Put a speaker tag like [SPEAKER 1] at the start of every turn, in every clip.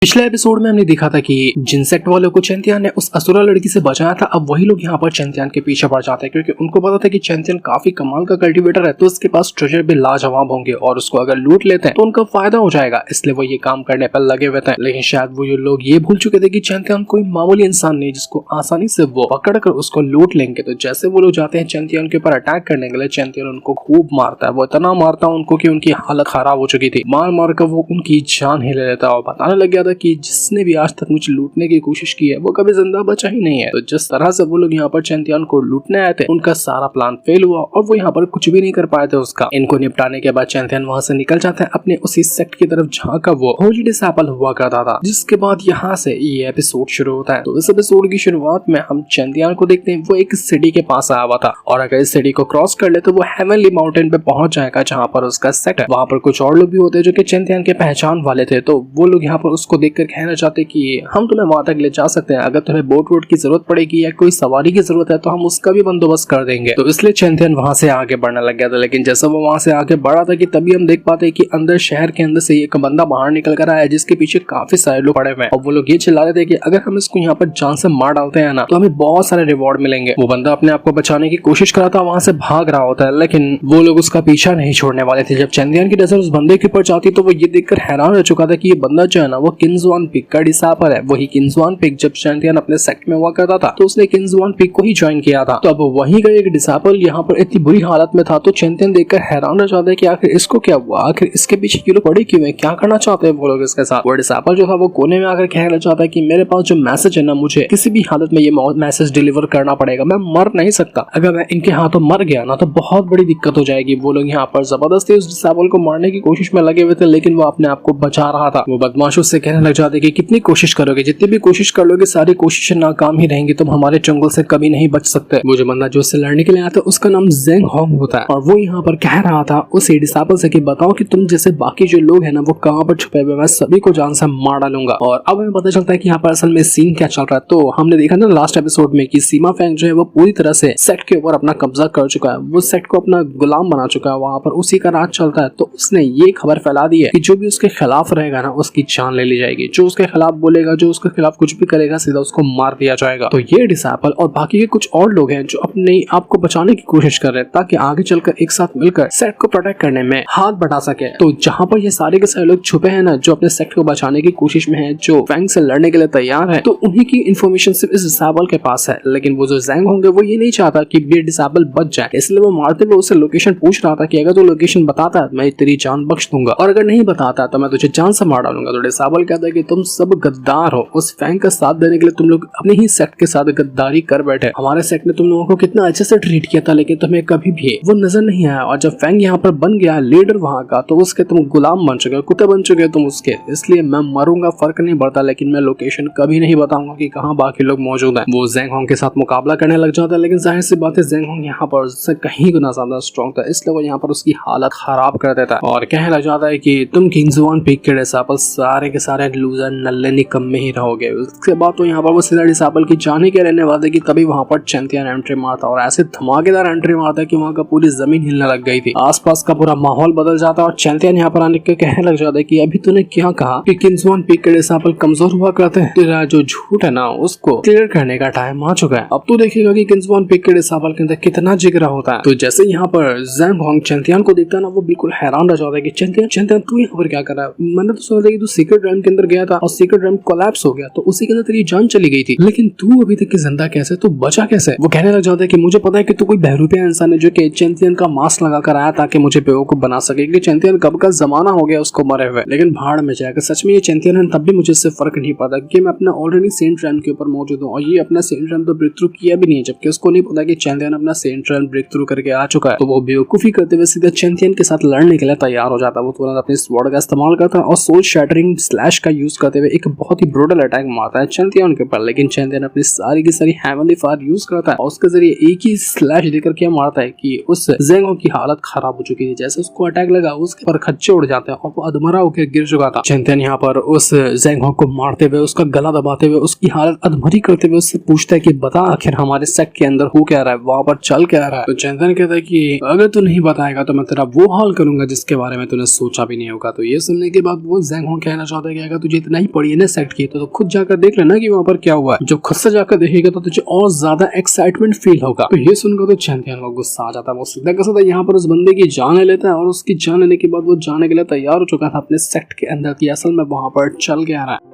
[SPEAKER 1] पिछले एपिसोड में हमने देखा था कि जिनसेक्ट वालों को चैंतियन ने उस असुरा लड़की से बचाया था। अब वही लोग यहाँ पर चैंतियन के पीछे पड़ जाते हैं क्योंकि उनको पता था कि चैंतियन काफी कमाल का कल्टीवेटर है, तो उसके पास ट्रेजर भी लाजवाब होंगे और उसको अगर लूट लेते हैं तो उनका फायदा हो जाएगा। इसलिए वो ये काम करने पर लगे हुए थे। लेकिन शायद वो लोग ये भूल चुके थे कि चैंतियन कोई मामूली इंसान नहीं जिसको आसानी से वो पकड़ कर उसको लूट लेंगे। तो जैसे वो लोग जाते हैं चैंतियन के ऊपर अटैक करने के लिए, चैंतियन उनको खूब मारता है। वो इतना मारता है उनको कि उनकी हालत खराब हो चुकी थी। मार मार कर वो उनकी जान ही ले लेता है और बताने लग गया था कि जिसने आज तक मुझे लूटने की कोशिश की है वो कभी जिंदा बचा ही नहीं है। तो जिस तरह से वो लोग यहाँ पर चैंतियन को लूटने आए थे उनका सारा प्लान फेल हुआ और वो यहाँ पर कुछ भी नहीं कर पाए थे उसका। इनको निपटाने के बाद चैंतियन वहाँ से निकल जाता है अपने उसी सेक्ट की तरफ जहाँ का वो होली डिसेबल हुआ करता था। जिसके बाद यहाँ से ये एपिसोड शुरू होता है। तो इस एपिसोड की शुरुआत में हम चैंतियन को देखते हैं। वो एक सिटी के पास आया हुआ था और अगर इस सिटी को क्रॉस कर ले तो वो हेवनली माउंटेन पे पहुंच जाएगा जहाँ पर उसका सेक्ट है। वहाँ पर कुछ और लोग भी होते हैं जो कि चैंतियन के पहचान वाले थे। तो वो लोग यहाँ पर उसको देखकर कहना चाहते कि हम तुम्हें वहां तक ले जा सकते हैं, अगर तुम्हें बोट वोट की जरूरत पड़ेगी या कोई सवारी की जरूरत है तो हम उसका भी बंदोबस्त कर देंगे। तो इसलिए चैंतियन वहां से आगे बढ़ने लग गया था। लेकिन जैसा वो वहां से आगे बढ़ा था कि तभी हम देख पाते कि अंदर शहर के अंदर से एक बंदा बाहर निकल कर आया जिसके पीछे काफी सारे लोग पड़े हुए हैं और वो लोग ये चिल्ला रहे थे कि अगर हम इसको यहाँ पर जान से मार डालते हैं ना तो हमें बहुत सारे रिवॉर्ड मिलेंगे। वो बंदा अपने आप को बचाने की कोशिश कर रहा था, वहां से भाग रहा होता है, लेकिन वो लोग उसका पीछा नहीं छोड़ने वाले थे। जब चैंतियन की नजर उस बंदे के ऊपर जाती तो वो ये देखकर हैरान रह चुका था कि ये बंदा जो है ना वो किंग्सवान पिग का डिसाइपल है। वही किंग्सवान पिग जब चैंतियन अपने सेक्ट में हुआ करता था तो उसने किंग्सवान पिग को ही ज्वाइन किया था। तो अब वहीं का एक डिसाइपल यहाँ पर इतनी बुरी हालत में था तो चैंतियन देखकर हैरान रह जाता है कि आखिर इसको क्या हुआ, आखिर इसके पीछे ये लोग पड़े क्यों हैं, क्या करना चाहते हैं वो लोग इसके साथ। वो डिसाइपल जो था वो कोने में आकर कहना चाहता है कि मेरे पास जो मैसेज है ना, मुझे किसी भी हालत में ये मैसेज डिलीवर करना पड़ेगा, मैं मर नहीं सकता। अगर मैं इनके हाथों मर गया ना तो बहुत बड़ी दिक्कत हो जाएगी। वो लोग यहाँ पर जबरदस्ती उस डिसाइपल को मारने की कोशिश में लगे हुए थे, लेकिन वो अपने आप को बचा रहा था। वो बदमाशों से कहने लग जाते कि कितनी कोशिश करोगे, जितनी भी कोशिश कर लोगे सारी कोशिशें नाकाम ही रहेंगी, तुम हमारे जंगल से कभी नहीं बच सकते। वो जो बंदा जो उससे लड़ने के लिए आया था उसका नाम ज़ेंग होंग होता है और वो यहाँ पर कह रहा था उस डिसाइपल से कि बताओ कि तुम जैसे बाकी जो लोग हैं ना वो कहाँ पर छुपे हुए, मैं सभी को जान से मार डालूंगा। और अब हमें पता चलता है कि यहाँ पर असल में सीन क्या चल रहा है। तो हमने देखा ना लास्ट एपिसोड में कि सीमा फेंग जो है वो पूरी तरह से सेट के ऊपर अपना कब्जा कर चुका है, वो सेट को अपना गुलाम बना चुका है, वहां पर उसी का राज चलता है। तो उसने ये खबर फैला दी है कि जो भी उसके खिलाफ रहेगा ना उसकी जान ले ली जाएगी, जो उसके खिलाफ बोलेगा, जो उसके खिलाफ कुछ भी करेगा सीधा उसको मार दिया जाएगा। तो ये डिसाइपल और बाकी के कुछ और लोग हैं जो अपने आप को बचाने की कोशिश कर रहे हैं ताकि आगे चलकर एक साथ मिलकर सेट को प्रोटेक्ट करने में हाथ बढ़ा सके। तो जहाँ पर ये सारे के सारे लोग छुपे हैं ना जो अपने सेट को बचाने की कोशिश में है, जो फैंग से लड़ने के लिए तैयार है, तो उन्हीं की इन्फॉर्मेशन सिर्फ इस डिसाइपल के पास है। लेकिन वो जो ज़ेंग होंगे वो ये नहीं चाहता कि ये डिसाइपल बच जाए, इसलिए वो मारते हुए उससे लोकेशन पूछ रहा था कि अगर तू लोकेशन बताता है मैं तेरी जान बख्श दूंगा और अगर नहीं बताता तो मैं तुझे जान से मार डालूंगा। तो डिसाइपल कहता है कि तुम सब गद्दार हो, उस फैंग का साथ देने के लिए तुम लोग अपने ही सेक्ट के साथ गद्दारी कर बैठे। हमारे सेक्ट ने तुम लोगों को कितना अच्छे से ट्रीट किया था लेकिन तुम्हें कभी भी वो नजर नहीं आया। और जब फैंग यहाँ पर बन गया लीडर वहाँ का तो उसके तुम गुलाम बन चुके हो, कुत्ते बन चुके हो तुम उसके। इसलिए मैं मरूंगा फर्क नहीं पड़ता, लेकिन मैं लोकेशन कभी नहीं बताऊंगा कि कहाँ बाकी लोग मौजूद हैं। वो ज़ेंग होंग के साथ मुकाबला करने लग जाता है, लेकिन जाहिर सी बात है ज़ेंग होंग यहाँ पर उससे कहीं गुना ज्यादा स्ट्रॉन्ग था, इसलिए वो यहाँ पर उसकी हालत खराब कर देता है और कहने लग जाता है कि तुम किंग्सवान पिग के डिसाइपल सारे के सारे लूजर नल्ले निकम्मे ही रहोगे। उसके बाद तो यहाँ पर वो सीधा डिसाइपल की जाने के रहने वाले कि तभी वहाँ पर चैंतियन एंट्री मारता और ऐसे धमाकेदार एंट्री मारता है कि वहाँ का पूरी जमीन हिलने लग गई थी, आसपास का पूरा माहौल बदल जाता है और चैंतियन यहाँ पर आने के कहने लग जाता है कि अभी तूने क्या कहा कि किंग्सवान पिग के डिसाइपल कमजोर हुआ करते हैं, तेरा जो झूठ है ना उसको क्लियर करने का टाइम आ चुका है। अब तू देखेगा कि किंग्सवान पिग के डिसाइपल के अंदर कितना जिगरा होता है। तो जैसे यहाँ पर ज़ेंग होंग चैंतियन को देखता है ना वो बिल्कुल हैरान रह जाता है कि चैंतियन तू यहाँ पर क्या कर रहा है, मैंने तो सुना था कि तू सीक्रेट रैम के अंदर गया था और सीक्रेट रैम कोलैप्स हो गया तो उसी के अंदर तेरी जान चली गई थी, लेकिन तू अभी तक जिंदा कैसे, तू बचा कैसे। वो कहने लग जाता है कि मुझे पता है कि तू कोई बहरूपिया इंसान है जो कि चैंतियन का मास्क लगा कर आया ताकि मुझे बेवकूफ बना सके कि चैंतियन कब का जमाना हो गया उसको मरे हुए, लेकिन भाड़ में जाएगा। सच में ये चैंतियन है तब भी मुझे इससे फर्क नहीं पड़ता कि मैं अपना ऑलरेडी सेंट रैम के ऊपर मौजूद हूँ और ये अपना सेंट रैम तो ब्रेक थ्रू किया भी नहीं है, जबकि उसको नहीं पता कि चैंतियन अपना सेंट रैम ब्रेक थ्रू करके आ चुका है। तो वो बेवकूफी करते हुए सीधा चैंतियन के साथ लड़ने के लिए तैयार हो जाता है। वो तुरंत अपने स्वॉर्ड का इस्तेमाल करता है और सोल शैटरिंग स्लैश का यूज करते हुए एक बहुत ही ब्रूटल अटैक मारता है चैंतियन के ऊपर, लेकिन चैंतियन अपनी सारी की सारी हेवनली फायर यूज करता है और उसके जरिए एक ही स्लैश देकर क्या मारता है कि उस ज़ेंग होंग की हालत खराब हो चुकी थी। जैसे उसको अटैक लगा उसके पर खच्चे उड़ जाते हैं और वो अधमरा होकर गिर चुका था। चैंतियन यहाँ पर उस ज़ेंग होंग को मारते हुए उसका गला दबाते हुए उसकी हालत अधमरी करते हुए उससे पूछता है कि बता आखिर हमारे सेक्ट के अंदर हो क्या रहा है, वहां पर चल क्या रहा है। तो चैंतियन कहता है कि अगर तू नहीं बताएगा तो मैं तेरा वो हाल करूंगा जिसके बारे में तूने सोचा भी नहीं होगा। तो ये सुनने के बाद वो ज़ेंग होंग कहना चाहता है कि आएगा तुझे इतना ही पड़ी है ना सेक्ट की, तो खुद जाकर देख लेना कि वहाँ पर क्या हुआ है। जब खुद से जाकर देखेगा तो तुझे और ज्यादा एक्साइटमेंट फील होगा। तो ये सुनकर तो चैंपियन को गुस्सा आ जाता है। वो सीधा का सीधा यहाँ पर उस बंदे की जान ले लेता है और उसकी जान लेने के बाद वो जाने के लिए तैयार हो चुका था अपने सेक्ट के अंदर की असल में वहाँ पर चल के आ रहा है।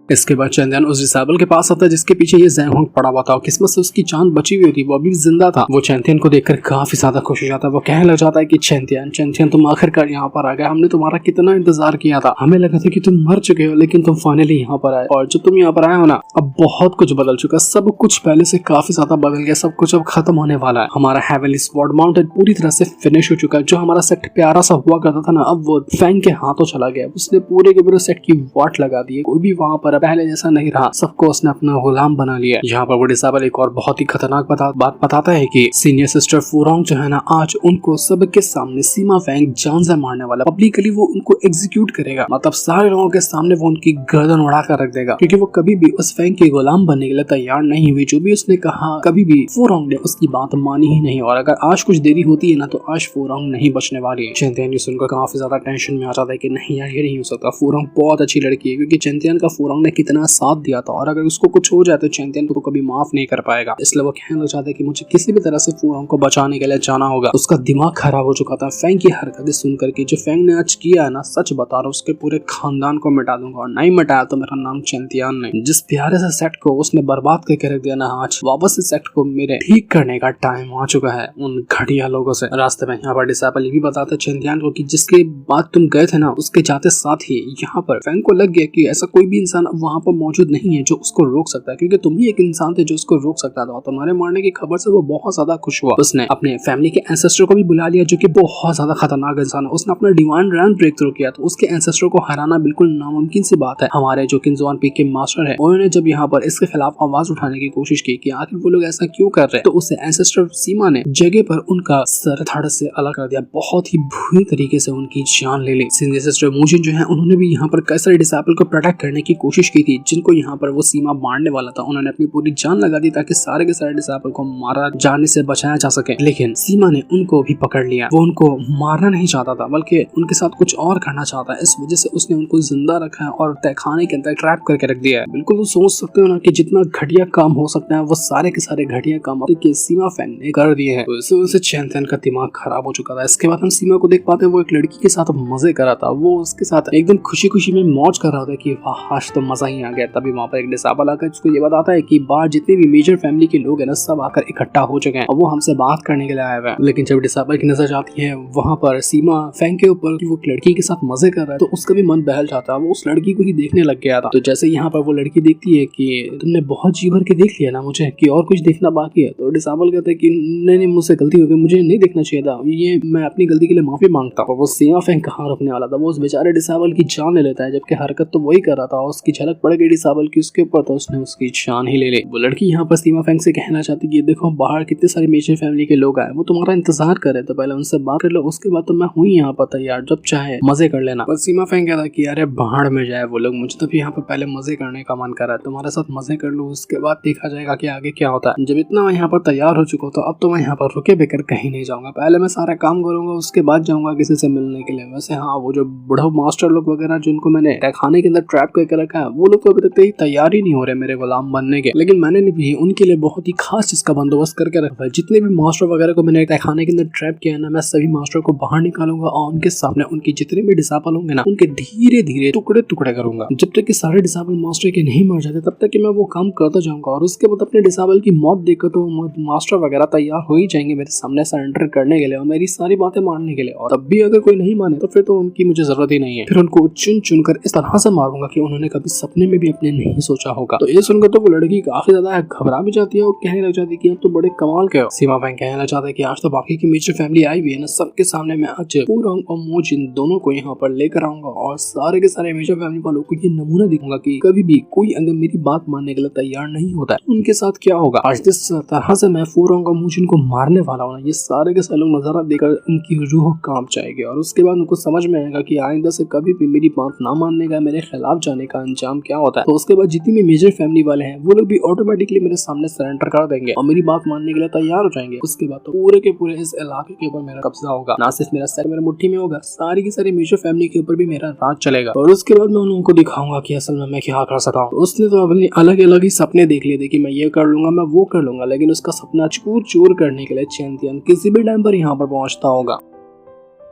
[SPEAKER 1] इसके बाद चैंपियन उस डिसेबल के पास आता है जिसके पीछे ये ज़ैंग पड़ा हुआ था और किस्मत से उसकी जान बची हुई थी, वो अभी भी जिंदा था। वो चैंपियन को देखकर काफी ज्यादा खुश हो जाता है। वो कहने लग जाता है कि चैंपियन तुम आखिरकार यहाँ पर आ गए, हमने तुम्हारा कितना इंतजार किया था, हमें लगा था कि तुम मर चुके हो लेकिन तुम फाइनली यहाँ पर आए। और जब तुम यहाँ पर आए हो ना, अब बहुत कुछ बदल चुका, सब कुछ पहले से काफी ज्यादा बदल गया, सब कुछ अब खत्म होने वाला है। हमारा हेवनली स्वॉर्ड माउंटेन पूरी तरह से फिनिश हो चुका है। जो हमारा सेक्ट प्यारा सा हुआ करता था ना, अब वो फैंग के हाथों चला गया। उसने पूरे के पूरे सेक्ट की वाट लगा दी है, कोई भी वहाँ पर पहले जैसा नहीं रहा, सबको उसने अपना गुलाम बना लिया। यहाँ पर वो डिसेबल एक और बहुत ही खतरनाक बात बताता है कि सीनियर सिस्टर फुरोंग जो है ना, आज उनको सबके सामने सीमा फैंग जान से मारने वाला, पब्लिकली वो उनको एग्जीक्यूट करेगा, मतलब सारे लोगों के सामने वो उनकी गर्दन उड़ा कर रख देगा, क्योंकि वो कभी भी उस फैंग के गुलाम बनने के लिए तैयार नहीं हुई। जो भी उसने कहा कभी भी फुरोंग ने उसकी बात मानी ही नहीं, और अगर आज कुछ देरी होती है ना तो आज फुरोंग नहीं बचने वाली है। चैंपियन सुनकर काफी ज्यादा टेंशन में आ जाता है कि नहीं यार ये नहीं हो सकता, फुरोंग बहुत अच्छी लड़की है, क्योंकि चैंपियन का फुरोंग ने कितना साथ दिया था, और अगर उसको कुछ हो जाए तो चैंपियन को कभी माफ नहीं कर पाएगा। इसलिए वो कहना चाहता है कि मुझे किसी भी तरह से फुरोंग को बचाने के लिए जाना होगा। उसका दिमाग खराब हो चुका था फैंग की हरकतें सुनकर के। जो फैंग ने आज किया है ना, सच बता रहा हूँ, उसके पूरे खानदान को मिटा दूंगा, और नहीं मिटाया तो मेरा नाम चैंपियन नहीं। जिस प्यारे से सेट को उसने बर्बाद करके रख दिया ना, आज वापस से सेट को मेरे ठीक करने का टाइम आ चुका है उन घटिया लोगों से। रास्ते में यहाँ पर डिसेबल ये भी बताता है चैंपियन को कि जिसके बाद तुम गए थे ना, उसके जाते साथ ही यहाँ पर फैंग को लग गया कि ऐसा कोई भी इंसान वहाँ पर मौजूद नहीं है जो उसको रोक सकता है, क्योंकि तुम ही एक इंसान थे जो उसको रोक सकता था। और तुम्हारे मारने की खबर से वो बहुत ज्यादा खुश हुआ। उसने अपने फैमिली के एंसेस्टर को भी बुला लिया, जो कि बहुत ज्यादा खतरनाक इंसान है। उसने अपना डिवाइन रैंक ब्रेक थ्रू किया, तो उसके एंसेस्टर को हराना बिल्कुल नामुमकिन सी बात है। हमारे जो किंजवान पीक के मास्टर है, उन्होंने जब यहाँ पर इसके खिलाफ आवाज उठाने की कोशिश की कि आखिर वो लोग ऐसा क्यों कर रहे हैं, तो उसे एंसेस्टर सीमा ने जगह पर उनका सर धड़ से अलग कर दिया, बहुत ही बुरी तरीके से उनकी जान ले ली। सीनियर सिस्टर मूजिन जो है, उन्होंने भी यहाँ पर कई सारे डिसेबल को प्रोटेक्ट करने की कोशिश की थी, जिनको यहाँ पर वो सीमा मारने वाला था। उन्होंने अपनी पूरी जान लगा दी ताकि सारे के सारे डिसेबल को मारा जाने से बचाया जा सके, लेकिन सीमा ने उनको भी पकड़ लिया। वो उनको मारना नहीं चाहता था, बल्कि उनके साथ कुछ और करना चाहता है। इस वजह से उसने उनको जिंदा रखा है और तहखाने के अंदर ट्रैप करके रख दिया है। बिल्कुल तो सोच सकते हो ना कि जितना घटिया काम हो सकता है वो सारे के सारे घटिया काम सीमा फैंग ने कर दिए हैं। तो इससे उनसे चैंपियन का दिमाग खराब हो चुका था। इसके बाद हम सीमा को देख पाते हैं, वो एक लड़की के साथ मजे कर रहा था। वो उसके साथ एकदम खुशी खुशी में मौज कर रहा था कि वाह आज तो मजा ही आ गया। तभी वहाँ पर एक डिसेबल आकर उसको ये बताता है कि बाहर जितने भी मेजर फैमिली के लोग हैं ना, सब आकर इकट्ठा हो चुके हैं और वो हमसे बात करने के लिए आए हुए हैं। लेकिन जब डिसेबल की नजर जाती है वहाँ पर सीमा फैंग के ऊपर कि वो लड़की के साथ मजे कर रहा है, तो उसका भी मन बहल जाता है। वो उस लड़की को ही देखने लग गया था। तो जैसे यहाँ पर वो लड़की देखती है कि तुमने बहुत जी भर के देख लिया ना मुझे, कि और कुछ देखना बाकी है, तो डिसेबल कहते हैं कि नहीं मुझसे गलती हो गई, मुझे नहीं देखना चाहिए था, ये मैं अपनी गलती के लिए माफी मांगता हूँ। वो सीमा फैंग कहाँ रुकने वाला था, वो उस बेचारे डिसेबल की जान ले लेता है, जबकि हरकत तो वही कर रहा था। उसकी झलक पड़ गई डिसेबल की उसके ऊपर, तो उसने उसकी जान ही ले ली। वो लड़की यहाँ पर सीमा फैंग से कहना चाहती कि देखो बाहर कितने सारे मेजर फैमिली के लोग आए, वो तुम्हारा इंतजार कर रहे, तो पहले उनसे बात कर लो, उसके बाद तो मैं हूँ यहाँ पर तैयार, जब चाहे मजे कर लेना। पर सीमा फैंग कहता कि अरे बाहर में जाए वो लोग, मुझे तो भी यहाँ पर पहले मजे करने का मन कर रहा है, तुम्हारे साथ मजे कर लूँ, उसके बाद देखा जाएगा कि आगे क्या होता है। जब इतना मैं यहाँ पर तैयार हो चुका हूँ तो अब तो मैं यहाँ पर रुके बेकर कहीं नहीं जाऊंगा, पहले मैं सारा काम करूंगा, उसके बाद जाऊंगा किसी से मिलने के लिए। वैसे हाँ, वो जो बुढ़ा मास्टर लोग वगैरह जिनको मैंने खाने के अंदर ट्रैप करके रखा है, वो लोग तो अभी तक तैयार ही नहीं हो रहे मेरे गुलाम बनने के, लेकिन मैंने भी उनके लिए बहुत ही खास चीज का बंदोबस्त करके रखा है। जितने भी मास्टर वगैरह को मैंने खाने के अंदर ट्रैप किया है ना, मैं सभी मास्टर को बाहर निकालूंगा और उनके सामने उनके जितने भी डिसेबल होंगे ना, उनके धीरे धीरे टुकड़े टुकड़े करूंगा। जब तक कि सारे डिसेबल मास्टर के नहीं मर जाते तब तक कि मैं वो काम करता जाऊंगा, और उसके बाद अपने डिसेबल की मौत देखकर तो मास्टर वगैरह तैयार हो ही जाएंगे मेरे सामने सरेंडर करने के लिए और मेरी सारी बातें मानने के लिए। और तब भी अगर कोई नहीं माने तो फिर तो उनकी मुझे जरूरत ही नहीं है, फिर उनको चुन चुन कर इस तरह से मारूंगा कि उन्होंने कभी सपने में भी अपने नहीं सोचा होगा। तो ये सुनकर तो वो लड़की काफी ज्यादा घबरा भी जाती है और कहने लग जाती है कि अब तो बड़े कमाल के हो। सीमा फैंग कहना चाहता है कि आज तो बाकी की मेजर फैमिली आई हुई है ना, सबके सामने मैं आज फुरोंग और मूजिन दोनों को यहाँ पर लेकर आऊंगा और सारे के सारे मेजर फैमिली वालों को ये नमूना दिखाऊंगा कि कभी भी कोई अगर मेरी बात मानने के लिए तैयार नहीं होता है उनके साथ क्या होगा। आज जिस तरह से मैं फुरोंग और मूजिन को मारने वाला हूँ ना, ये सारे के सारे लोग नजारा देकर उनकी रूह कांप जाएगी और उसके बाद उनको समझ में आएगा कि आइंदा से कभी भी मेरी बात ना मानने का, मेरे खिलाफ जाने का अंजाम अंजाम क्या होता है। तो उसके बाद जितनी भी मेजर फैमिली वाले हैं वो लोग भी ऑटोमेटिकली मेरे सामने सरेंडर कर देंगे और मेरी बात मानने के लिए तैयार हो जाएंगे। उसके बाद तो पूरे के पूरे इस इलाके के ऊपर मेरा कब्जा होगा, ना सिर्फ मेरा सर मेरे मुट्ठी में होगा, सारी की सारी मेजर फैमिली के ऊपर भी मेरा राज चलेगा। और उसके बाद मैं उन लोगों को दिखाऊंगा कि असल में मैं क्या कर सकता हूँ। उसने तो अपने अलग अलग ही सपने देख लिए थे कि मैं ये कर लूंगा, मैं वो कर लूंगा, लेकिन उसका सपना चूर चूर करने के लिए चैंपियन किसी भी टाइम पर यहाँ पर पहुंचता होगा।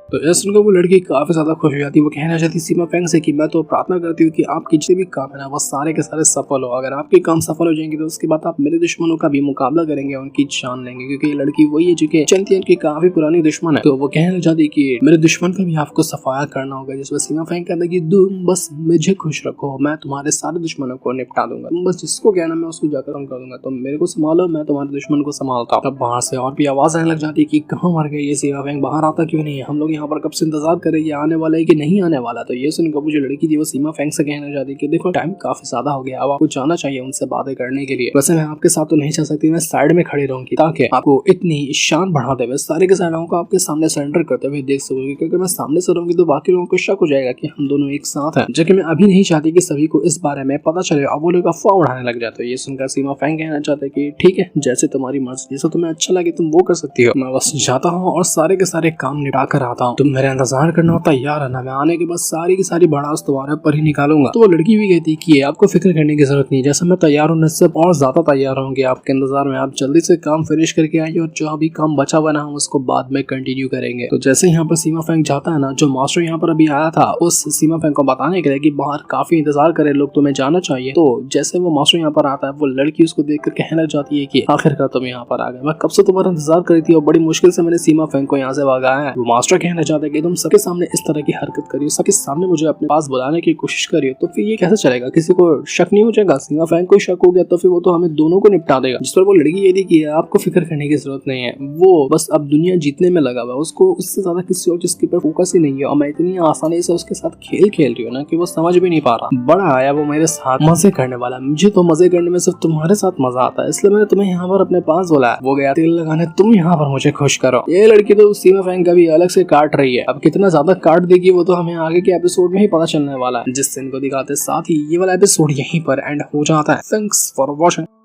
[SPEAKER 1] तो यह सुनकर वो लड़की काफी ज्यादा खुश हो जाती है। वो कहना चाहती सीमा फेंग से कि मैं तो प्रार्थना करती हूँ कि आपके जितने भी काम है ना वो सारे के सारे सफल हो। अगर आपके काम सफल हो जाएंगे तो उसके बाद आप मेरे दुश्मनों का भी मुकाबला करेंगे, उनकी जान लेंगे, क्योंकि ये लड़की वही है जो कि चैंपियन की काफी पुरानी दुश्मन है। तो वो कहना चाहती कि मेरे दुश्मन का भी आपको सफाया करना होगा, जिसमें सीमा फेंग कहता है कि तुम बस मुझे खुश रखो, मैं तुम्हारे सारे दुश्मनों को निपटा दूंगा, तुम बस जिसको कहना मैं उसको जाकर कम कर दूंगा, तुम मेरे को संभालो, मैं तुम्हारे दुश्मन को संभालता हूँ। तब बाहर से और भी आवाज आने लग जाती है कि कहाँ मर गई ये सीमा फेंग, बाहर आता क्यों नहीं है, हम लोग यहाँ पर कब से इंतजार करे ये आने वाला है कि नहीं आने वाला। तो ये सुनकर वो जो लड़की थी वो सीमा फेंग से कहना चाहती कि देखो टाइम काफी ज्यादा हो गया, अब आपको जाना चाहिए उनसे बातें करने के लिए। वैसे मैं आपके साथ तो नहीं चल सकती, मैं साइड में खड़ी रहूंगी ताकि आपको इतनी शान बढ़ाते हुए सारे के सारे लोगों को आपके सामने सरेंडर करते हुए देख सकोगे, क्योंकि मैं सामने से रहूंगी तो बाकी लोगों को शक हो जाएगा कि हम दोनों एक साथ हैं, जो कि मैं अभी नहीं चाहती कि सभी को इस बारे में पता चले और वो लोग अफवाह उड़ाने लग जाते। ये सुनकर सीमा फेंग कहना चाहते कि ठीक है, जैसे तुम्हारी मर्जी, जैसे तुम्हें अच्छा लगे तुम वो कर सकती हो, मैं बस जाता हूँ और सारे के सारे काम निपटा कर आता हूँ, तुम मेरा इंतजार करना तैयार है ना, मैं आने के बाद सारी की सारी भड़ास तुम्हारे पर ही निकालूंगा। तो वो लड़की भी कहती कि आपको फिक्र करने की जरूरत नहीं, जैसा मैं तैयार हूँ इससे और ज्यादा तैयार होंगे आपके इंतजार में, आप जल्दी से काम फिनिश करके आइए और जो अभी काम बचा बना हम उसको बाद में कंटिन्यू करेंगे। तो जैसे यहाँ पर सीमा फेंग जाता है ना, जो मास्टर यहाँ पर अभी आया था उस सीमा फेंग को बताने के लिए कि बाहर काफी इंतजार करे लोग, तुम्हें जाना चाहिए। तो जैसे वो मास्टर यहाँ पर आता है वो लड़की उसको देखकर कहने लग जाती है कि आखिरकार तुम यहाँ पर आ गए, मैं कब से तुम्हारा इंतजार करी थी और बड़ी मुश्किल से मैंने सीमा फेंग को यहाँ से भगाया है। वो मास्टर कहना चाहता है कि तुम सबके सामने इस तरह की हरकत करिए, सबके सामने मुझे अपने पास बुलाने की कोशिश करिए, तो फिर ये कैसे चलेगा, किसी को शक नहीं हो जाएगा, सीमा फेंग को शक हो गया तो फिर वो तो हमें दोनों को निपटा देगा। जिस पर वो लड़की ये थी कि आपको फिक्र करने की जरूरत नहीं है, वो बस अब दुनिया जीतने में लगा हुआ है, उसको उससे ज्यादा किसी और चीज के ऊपर फोकस ही नहीं है और मैं इतनी आसानी से उसके साथ खेल खेल रही हूँ ना कि वो समझ भी नहीं पा रहा। बड़ा आया वो मेरे साथ मजे करने वाला, मुझे तो मजे करने में सिर्फ तुम्हारे साथ मजा आता है, इसलिए मैंने तुम्हें यहाँ पर अपने पास बुलाया। वो गया तेल लगाने, तुम यहाँ पर मुझे खुश करो। ये लड़की तो सीमा फेंग का भी अलग से काट रही है, अब कितना ज्यादा काट देगी वो तो हमें आगे के एपिसोड में ही पता चलने वाला है, जिससे इनको दिखाते साथ ही ये वाला एपिसोड यहीं पर एंड हो जाता है। Thanks for watching.